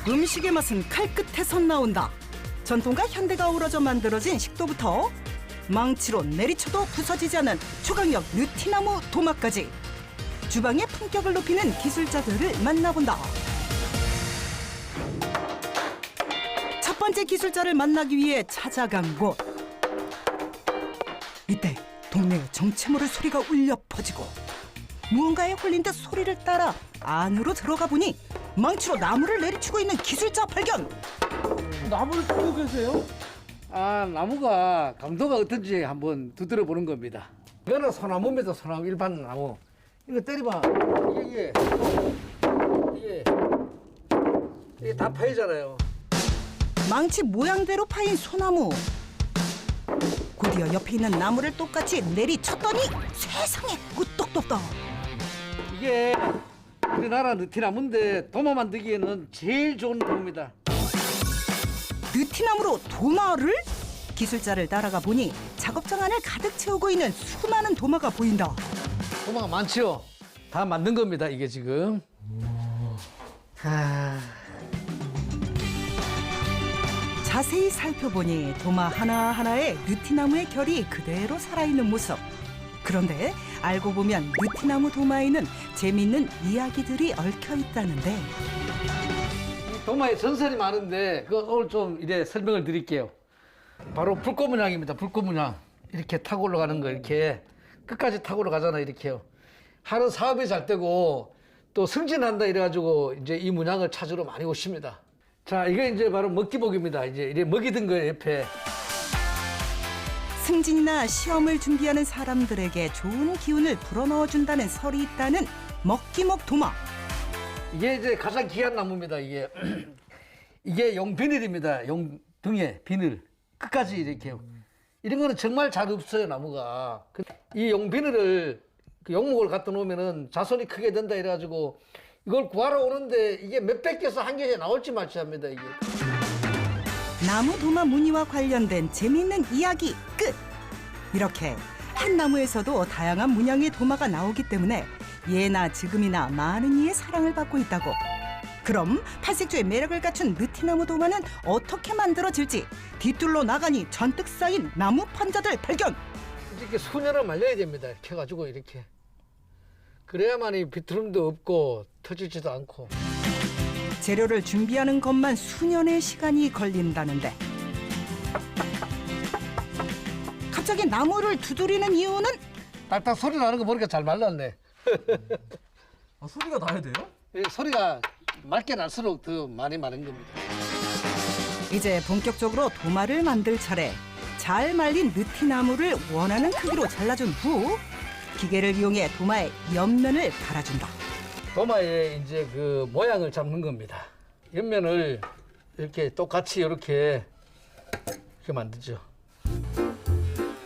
음식의 맛은 칼끝에서 나온다. 전통과 현대가 어우러져 만들어진 식도부터 망치로 내리쳐도 부서지지 않은 초강력 느티나무 도마까지 주방의 품격을 높이는 기술자들을 만나본다. 첫 번째 기술자를 만나기 위해 찾아간 곳. 이때 동네에 정체 모를 소리가 울려 퍼지고 무언가에 홀린 듯 소리를 따라 안으로 들어가 보니 망치로 나무를 내리치고 있는 기술자 발견. 나무를 치고 계세요? 나무가 강도가 어떤지 한번 두드려 보는 겁니다. 이거는 소나무입니다. 소나무, 일반 나무. 이거 때리면 이게 다 파이잖아요. 망치 모양대로 파인 소나무. 곧이어 옆에 있는 나무를 똑같이 내리쳤더니 세상에 끄떡도 없다. 이게 우리나라 느티나무인데 도마 만들기에는 제일 좋은 나무입니다. 느티나무로 도마를? 기술자를 따라가 보니 작업장 안을 가득 채우고 있는 수많은 도마가 보인다. 도마가 많죠? 다 만든 겁니다, 이게 지금. 자세히 살펴보니 도마 하나하나에 느티나무의 결이 그대로 살아있는 모습. 그런데 알고 보면 느티나무 도마에는 재미있는 이야기들이 얽혀 있다는데. 이 도마에 전설이 많은데 그거 오늘 좀 이래 설명을 드릴게요. 바로 불꽃문양입니다. 불꽃문양. 이렇게 타고 올라가는 거 이렇게 끝까지 타고 올라가잖아요. 이렇게요. 하는 사업이 잘 되고 또 승진한다 이래가지고 이제 이 문양을 찾으러 많이 오십니다. 자, 이게 이제 바로 먹기복입니다. 이제 이래 먹이 든 거예요, 옆에. 승진이나 시험을 준비하는 사람들에게 좋은 기운을 불어넣어준다는 설이 있다는 먹기목 도마. 이게 이제 가장 귀한 나무입니다. 이게 이게 용비늘입니다. 용 등에 비늘 끝까지 이렇게요. 이런 거는 정말 잘 없어요, 나무가. 이 용비늘을 그 용목을 갖다 놓으면은 자손이 크게 된다 이래가지고 이걸 구하러 오는데 이게 몇백 개에서 한 개에 나올지 말지 합니다, 이게. 나무 도마 무늬와 관련된 재미있는 이야기 끝! 이렇게 한 나무에서도 다양한 문양의 도마가 나오기 때문에 예나 지금이나 많은 이의 사랑을 받고 있다고. 그럼 팔색조의 매력을 갖춘 느티나무 도마는 어떻게 만들어질지 뒤뚫러 나가니 잔뜩 쌓인 나무 판자들 발견! 이렇게 수년을 말려야 됩니다. 이렇게 해가지고 이렇게. 그래야만이 비트름도 없고 터지지도 않고. 재료를 준비하는 것만 수년의 시간이 걸린다는데 갑자기 나무를 두드리는 이유는? 딱딱 소리 나는 거 보니까 잘 말랐네. 소리가 나야 돼요? 이 소리가 맑게 날수록 더 많이 마른 겁니다. 이제 본격적으로 도마를 만들 차례. 잘 말린 느티나무를 원하는 크기로 잘라준 후 기계를 이용해 도마에 옆면을 갈아준다. 도마에 이제 그 모양을 잡는 겁니다. 옆면을 이렇게 똑같이 이렇게 만들죠.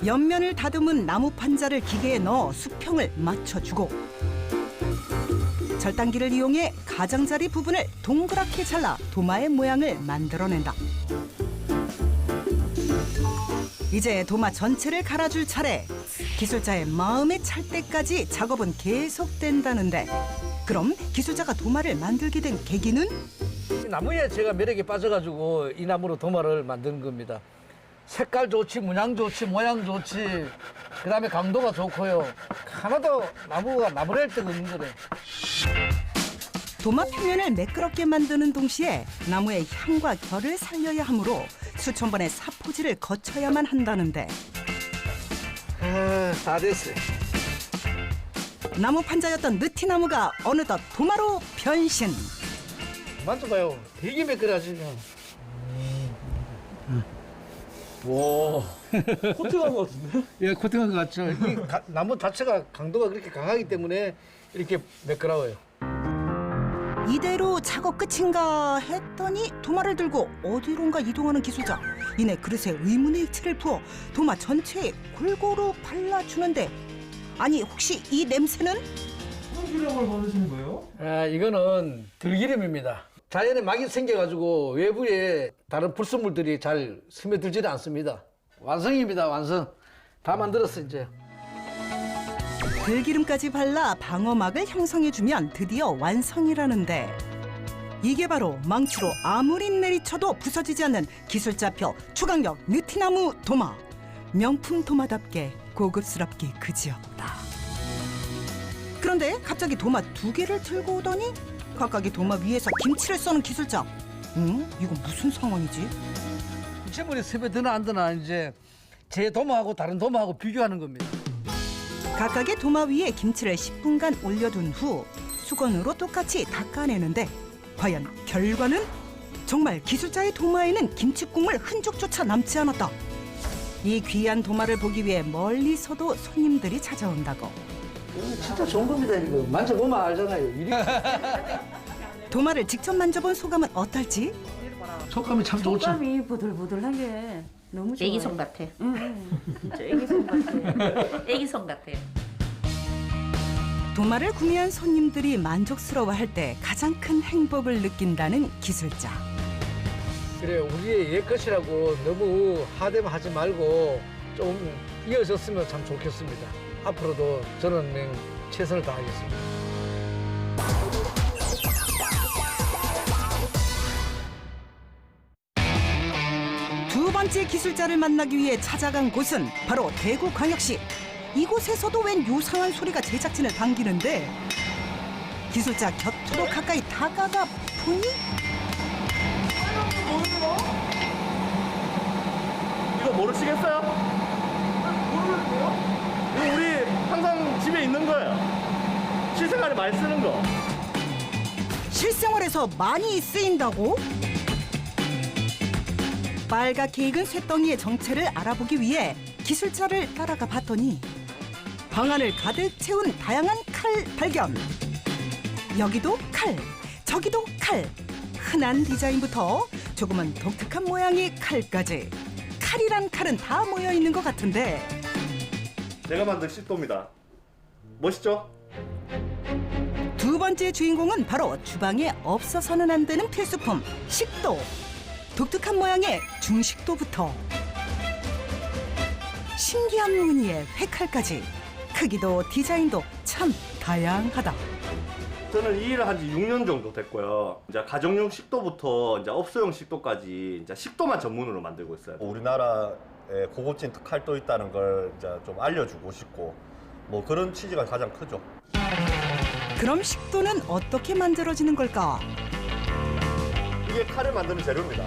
옆면을 다듬은 나무 판자를 기계에 넣어 수평을 맞춰주고 절단기를 이용해 가장자리 부분을 동그랗게 잘라 도마의 모양을 만들어낸다. 이제 도마 전체를 갈아줄 차례. 기술자의 마음에 찰 때까지 작업은 계속된다는데 그럼 기술자가 도마를 만들게 된 계기는? 이 나무에 제가 매력에 빠져가지고 이 나무로 도마를 만드는 겁니다. 색깔 좋지, 문양 좋지, 모양 좋지, 그 다음에 강도가 좋고요. 하나도 나무가 나무랄 데가 없는 거래. 도마 표면을 매끄럽게 만드는 동시에 나무의 향과 결을 살려야 하므로 수천 번의 사포질을 거쳐야만 한다는데 다 됐어요. 나무 판자였던 느티나무가 어느덧 도마로 변신. 만져봐요. 되게 매끄러지죠. 와, 코팅한 것 같은데? 예, 코팅한 것 같죠. 이 나무 자체가 강도가 그렇게 강하기 때문에 이렇게 매끄러워요. 이대로 작업 끝인가 했더니 도마를 들고 어디론가 이동하는 기술자. 이내 그릇에 의문의 액체를 부어 도마 전체에 골고루 발라주는데 아니 혹시 이 냄새는? 무슨 기름을 바르시는 거예요? 이거는 들기름입니다. 자연에 막이 생겨가지고 외부에 다른 불순물들이 잘 스며들지는 않습니다. 완성입니다, 완성. 다 만들었어, 이제. 들기름까지 발라 방어막을 형성해주면 드디어 완성이라는데 이게 바로 망치로 아무리 내리쳐도 부서지지 않는 기술자표 추강력 느티나무 도마. 명품 도마답게 고급스럽기 그지없다. 그런데 갑자기 도마 2개를 들고 오더니 각각의 도마 위에서 김치를 써는 기술자. 이거 무슨 상황이지? 세월이 섭외 드나 안 드나 이제 제 도마하고 다른 도마하고 비교하는 겁니다. 각각의 도마 위에 김치를 10분간 올려둔 후 수건으로 똑같이 닦아내는데 과연 결과는? 정말 기술자의 도마에는 김치 국물 흔적조차 남지 않았다. 이 귀한 도마를 보기 위해 멀리서도 손님들이 찾아온다고. 진짜 좋은 겁니다. 이거 만져보면 알잖아요. 도마를 직접 만져본 소감은 어떨지? 촉감이 참 좋죠. 촉감이 부들부들한 게 너무 좋아요. 애기 손 같아. 진짜 애기 손 같아. 애기 손 같아. 도마를 구매한 손님들이 만족스러워할 때 가장 큰 행복을 느낀다는 기술자. 그래 우리의 옛 것이라고 너무 하대하지 말고 좀 이어졌으면 참 좋겠습니다. 앞으로도 저는 최선을 다하겠습니다. 두 번째 기술자를 만나기 위해 찾아간 곳은 바로 대구광역시. 이곳에서도 웬 요상한 소리가 제작진을 당기는데 기술자 곁으로 가까이 다가가 보니 이거 모르시겠어요? 모르는데요? 이거 우리 항상 집에 있는 거예요. 실생활에 많이 쓰는 거. 실생활에서 많이 쓰인다고? 빨갛게 익은 쇳덩이의 정체를 알아보기 위해 기술자를 따라가 봤더니 방 안을 가득 채운 다양한 칼 발견. 여기도 칼, 저기도 칼. 흔한 디자인부터 조금은 독특한 모양의 칼까지. 칼이란 칼은 다 모여 있는 것 같은데 제가 만든 식도입니다. 멋있죠? 두 번째 주인공은 바로 주방에 없어서는 안 되는 필수품 식도. 독특한 모양의 중식도부터 신기한 무늬의 회칼까지 크기도 디자인도 참 다양하다. 저는 이 일을 한 지 6년 정도 됐고요. 이제 가정용 식도부터 이제 업소용 식도까지 이제 식도만 전문으로 만들고 있어요. 우리나라에 고급진 칼도 있다는 걸 이제 좀 알려주고 싶고 뭐 그런 취지가 가장 크죠. 그럼 식도는 어떻게 만들어지는 걸까? 이게 칼을 만드는 재료입니다.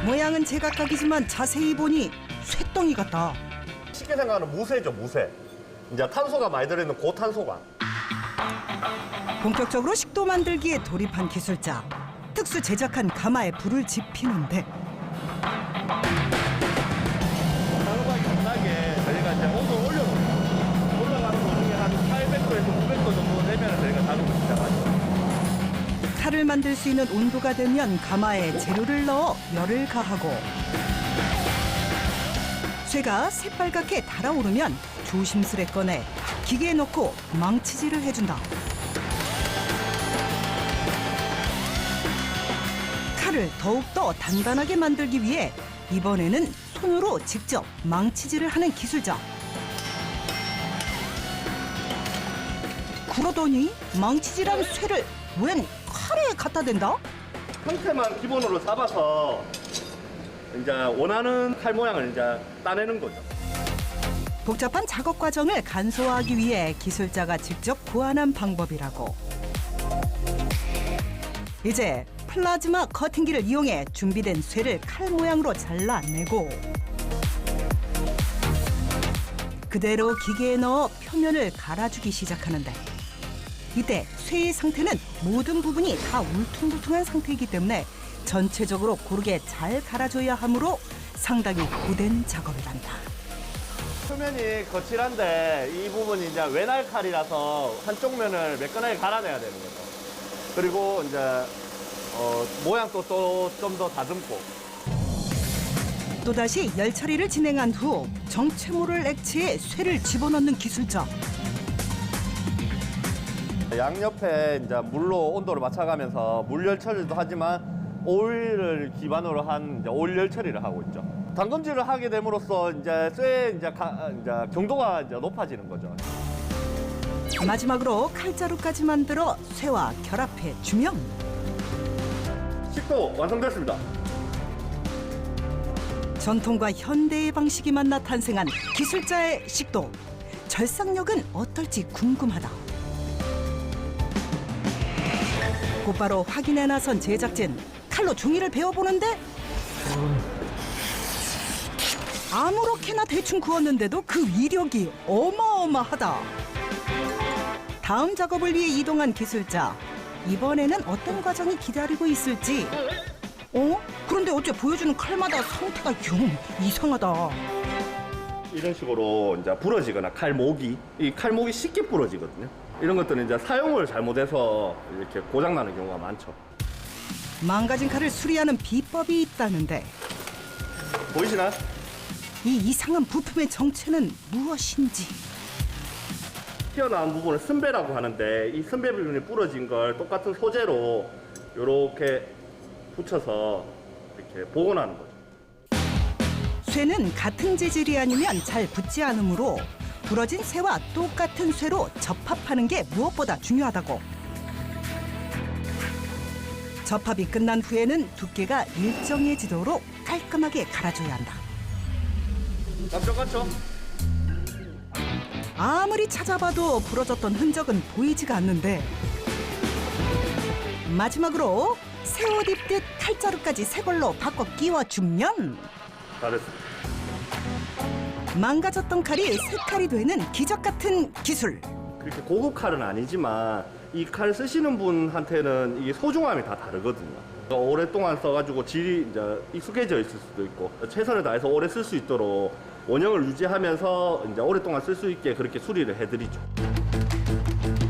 모양은 제각각이지만 자세히 보니 쇳덩이 같다. 쉽게 생각하는 무쇠죠, 무쇠. 이제 탄소가 많이 들어있는 고탄소관. 본격적으로 식도 만들기에 돌입한 기술자. 특수 제작한 가마에 불을 지피는데 작업하기 편하게 저희가 이제 온도를 올려놓고 올라가는 도중에 한 800도에서 900도 정도 되면 저희가 작업을 시작하죠. 칼을 만들 수 있는 온도가 되면 가마에 재료를 넣어 열을 가하고 쇠가 새빨갛게 달아오르면 조심스레 꺼내 기계에 넣고 망치질을 해준다. 칼을 더욱더 단단하게 만들기 위해 이번에는 손으로 직접 망치질을 하는 기술자. 그러더니 망치질한 쇠를 웬 칼에 갖다 댄다? 형태만 기본으로 잡아서 이제 원하는 칼 모양을 이제 따내는 거죠. 복잡한 작업 과정을 간소화하기 위해 기술자가 직접 고안한 방법이라고. 이제 플라즈마 커팅기를 이용해 준비된 쇠를 칼 모양으로 잘라내고 그대로 기계에 넣어 표면을 갈아주기 시작하는데 이때 쇠의 상태는 모든 부분이 다 울퉁불퉁한 상태이기 때문에 전체적으로 고르게 잘 갈아줘야 하므로 상당히 고된 작업이란다. 표면이 거칠한데 이 부분이 이제 외날 칼이라서 한쪽 면을 매끈하게 갈아내야 되는 거죠. 그리고 이제 모양도 또 좀 더 다듬고. 또다시 열 처리를 진행한 후 정체모를 액체에 쇠를 집어넣는 기술자. 양옆에 이제 물로 온도를 맞춰가면서 물열 처리도 하지만 오일을 기반으로 한 이제 오일열 처리를 하고 있죠. 담금질을 하게 됨으로써 이제 쇠의 이제 경도가 이제 높아지는 거죠. 마지막으로 칼자루까지 만들어 쇠와 결합해 주면 식도 완성됐습니다. 전통과 현대의 방식이 만나 탄생한 기술자의 식도. 절삭력은 어떨지 궁금하다. 곧바로 확인에 나선 제작진. 칼로 종이를 베어보는데 아무렇게나 대충 구웠는데도 그 위력이 어마어마하다. 다음 작업을 위해 이동한 기술자. 이번에는 어떤 과정이 기다리고 있을지. 그런데 어째 보여주는 칼마다 상태가 영 이상하다. 이런 식으로 이제 부러지거나 이 칼목이 쉽게 부러지거든요. 이런 것들은 이제 사용을 잘못해서 이렇게 고장나는 경우가 많죠. 망가진 칼을 수리하는 비법이 있다는데 보이시나요? 이 이상한 부품의 정체는 무엇인지. 튀어나온 부분을 승배라고 하는데 이 승배 부분이 부러진 걸 똑같은 소재로 이렇게 붙여서 이렇게 복원하는 거죠. 쇠는 같은 재질이 아니면 잘 붙지 않으므로 부러진 쇠와 똑같은 쇠로 접합하는 게 무엇보다 중요하다고. 접합이 끝난 후에는 두께가 일정해지도록 깔끔하게 갈아줘야 한다. 깜짝깜짝. 아무리 찾아봐도 부러졌던 흔적은 보이지가 않는데 마지막으로 새 옷 입듯 칼자루까지 새 걸로 바꿔 끼워주면 잘했습니다. 망가졌던 칼이 새 칼이 되는 기적 같은 기술. 그렇게 고급 칼은 아니지만 이 칼 쓰시는 분한테는 이게 소중함이 다 다르거든요. 오랫동안 써가지고 질이 이제 익숙해져 있을 수도 있고 최선을 다해서 오래 쓸 수 있도록 원형을 유지하면서 이제 오랫동안 쓸 수 있게 그렇게 수리를 해드리죠.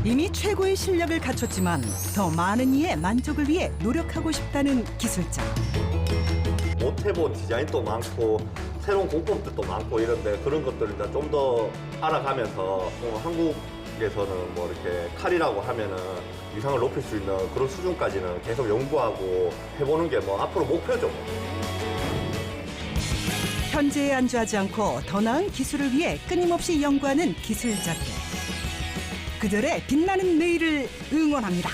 이미 최고의 실력을 갖췄지만 더 많은 이의 만족을 위해 노력하고 싶다는 기술자. 못 해본 디자인도 많고 새로운 공법들도 많고 이런데 그런 것들을 좀 더 알아가면서 한국에서는 뭐 이렇게 칼이라고 하면은 위상을 높일 수 있는 그런 수준까지는 계속 연구하고 해보는 게 뭐 앞으로 목표죠. 현재에 안주하지 않고 더 나은 기술을 위해 끊임없이 연구하는 기술자들. 그들의 빛나는 내일을 응원합니다.